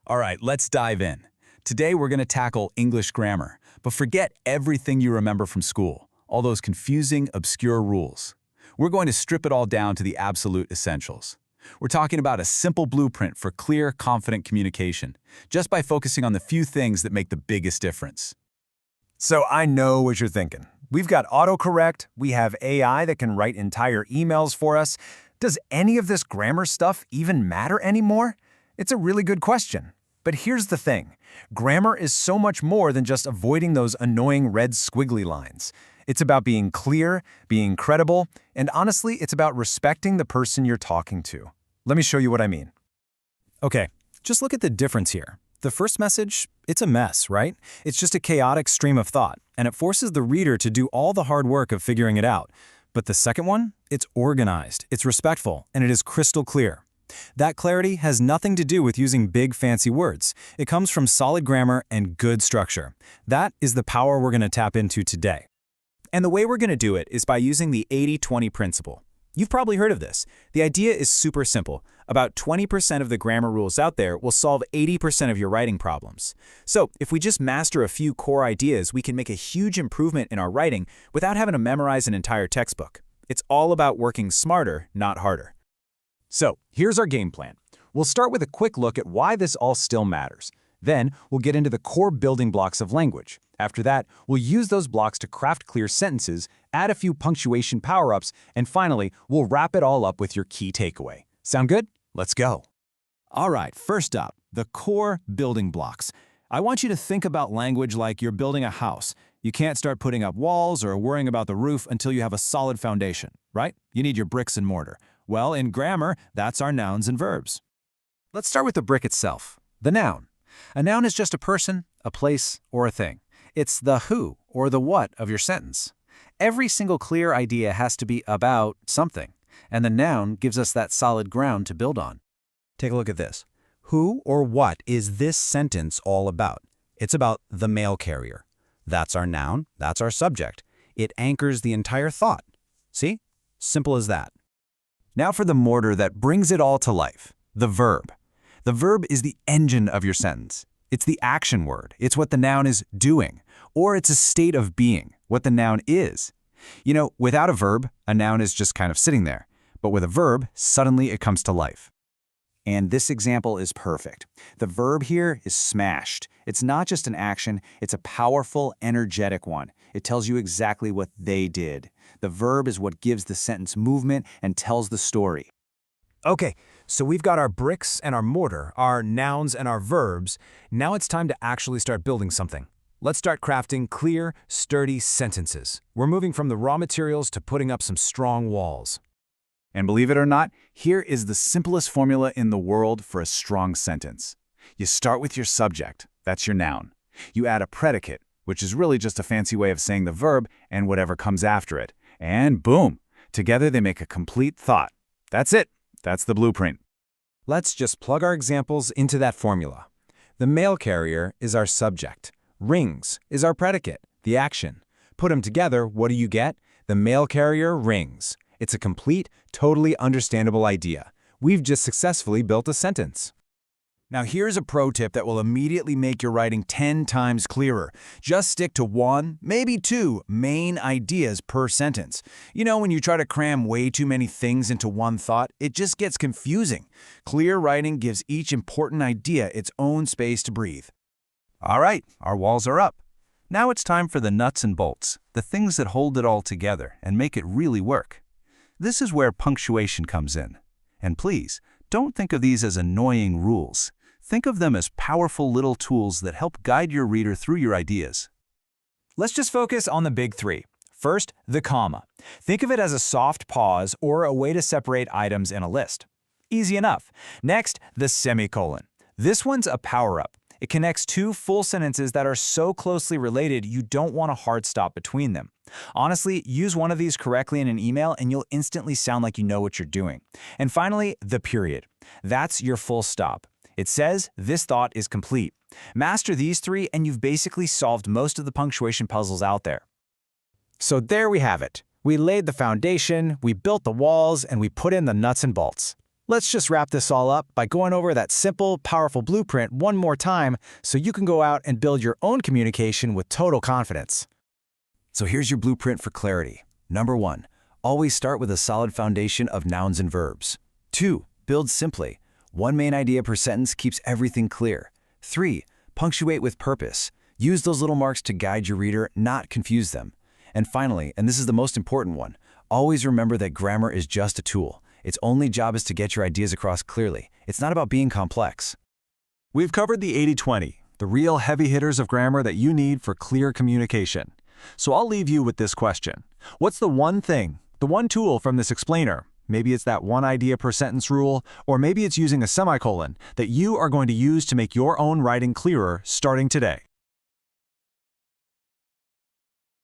All right, let's dive in. Today we're going to tackle English grammar, but forget everything you remember from school, all those confusing, obscure rules. We're going to strip it all down to the absolute essentials. We're talking about a simple blueprint for clear, confident communication, just by focusing on the few things that make the biggest difference. So I know what you're thinking. We've got autocorrect, we have AI that can write entire emails for us. Does any of this grammar stuff even matter anymore? It's a really good question. But here's the thing. Grammar is so much more than just avoiding those annoying red squiggly lines. It's about being clear, being credible, and honestly, it's about respecting the person you're talking to. Let me show you what I mean. Okay, just look at the difference here. The first message, it's a mess, right? It's just a chaotic stream of thought, and it forces the reader to do all the hard work of figuring it out. But the second one, it's organized, it's respectful, and it is crystal clear. That clarity has nothing to do with using big fancy words. It comes from solid grammar and good structure. That is the power we're going to tap into today. And the way we're going to do it is by using the 80-20 principle. You've probably heard of this. The idea is super simple. About 20% of the grammar rules out there will solve 80% of your writing problems. So if we just master a few core ideas, we can make a huge improvement in our writing without having to memorize an entire textbook. It's all about working smarter, not harder. So here's our game plan. We'll start with a quick look at why this all still matters. Then we'll get into the core building blocks of language. After that, we'll use those blocks to craft clear sentences, add a few punctuation power-ups, and finally, we'll wrap it all up with your key takeaway. Sound good? Let's go. All right, first up, the core building blocks. I want you to think about language like you're building a house. You can't start putting up walls or worrying about the roof until you have a solid foundation, right? You need your bricks and mortar. Well, in grammar, that's our nouns and verbs. Let's start with the brick itself, the noun. A noun is just a person, a place, or a thing. It's the who or the what of your sentence. Every single clear idea has to be about something, and the noun gives us that solid ground to build on. Take a look at this. Who or what is this sentence all about? It's about the mail carrier. That's our noun, that's our subject. It anchors the entire thought. See? Simple as that. Now for the mortar that brings it all to life, the verb. The verb is the engine of your sentence. It's the action word. It's what the noun is doing, or it's a state of being, what the noun is. You know, without a verb, a noun is just kind of sitting there. But with a verb, suddenly it comes to life. And this example is perfect. The verb here is smashed. It's not just an action, it's a powerful, energetic one. It tells you exactly what they did. The verb is what gives the sentence movement and tells the story. Okay, so we've got our bricks and our mortar, our nouns and our verbs. Now it's time to actually start building something. Let's start crafting clear, sturdy sentences. We're moving from the raw materials to putting up some strong walls. And believe it or not, here is the simplest formula in the world for a strong sentence. You start with your subject, that's your noun. You add a predicate, which is really just a fancy way of saying the verb and whatever comes after it. And boom, together they make a complete thought. That's it. That's the blueprint. Let's just plug our examples into that formula. The mail carrier is our subject. Rings is our predicate, the action. Put them together, what do you get? The mail carrier rings. It's a complete, totally understandable idea. We've just successfully built a sentence. Now here's a pro tip that will immediately make your writing 10 times clearer. Just stick to one, maybe two, main ideas per sentence. You know, when you try to cram way too many things into one thought, it just gets confusing. Clear writing gives each important idea its own space to breathe. All right, our walls are up. Now it's time for the nuts and bolts, the things that hold it all together and make it really work. This is where punctuation comes in. And please, don't think of these as annoying rules. Think of them as powerful little tools that help guide your reader through your ideas. Let's just focus on the big three. First, the comma. Think of it as a soft pause or a way to separate items in a list. Easy enough. Next, the semicolon. This one's a power-up. It connects two full sentences that are so closely related you don't want a hard stop between them. Honestly, use one of these correctly in an email and you'll instantly sound like you know what you're doing. And finally, the period. That's your full stop. It says, this thought is complete. Master these three and you've basically solved most of the punctuation puzzles out there. So there we have it. We laid the foundation, we built the walls, and we put in the nuts and bolts. Let's just wrap this all up by going over that simple, powerful blueprint one more time so you can go out and build your own communication with total confidence. So here's your blueprint for clarity. Number 1, always start with a solid foundation of nouns and verbs. 2, build simply. One main idea per sentence keeps everything clear. 3, punctuate with purpose. Use those little marks to guide your reader, not confuse them. And finally, and this is the most important one, always remember that grammar is just a tool. Its only job is to get your ideas across clearly. It's not about being complex. We've covered the 80-20, the real heavy hitters of grammar that you need for clear communication. So I'll leave you with this question. What's the one thing, the one tool from this explainer, maybe it's that one idea per sentence rule, or maybe it's using a semicolon, that you are going to use to make your own writing clearer starting today?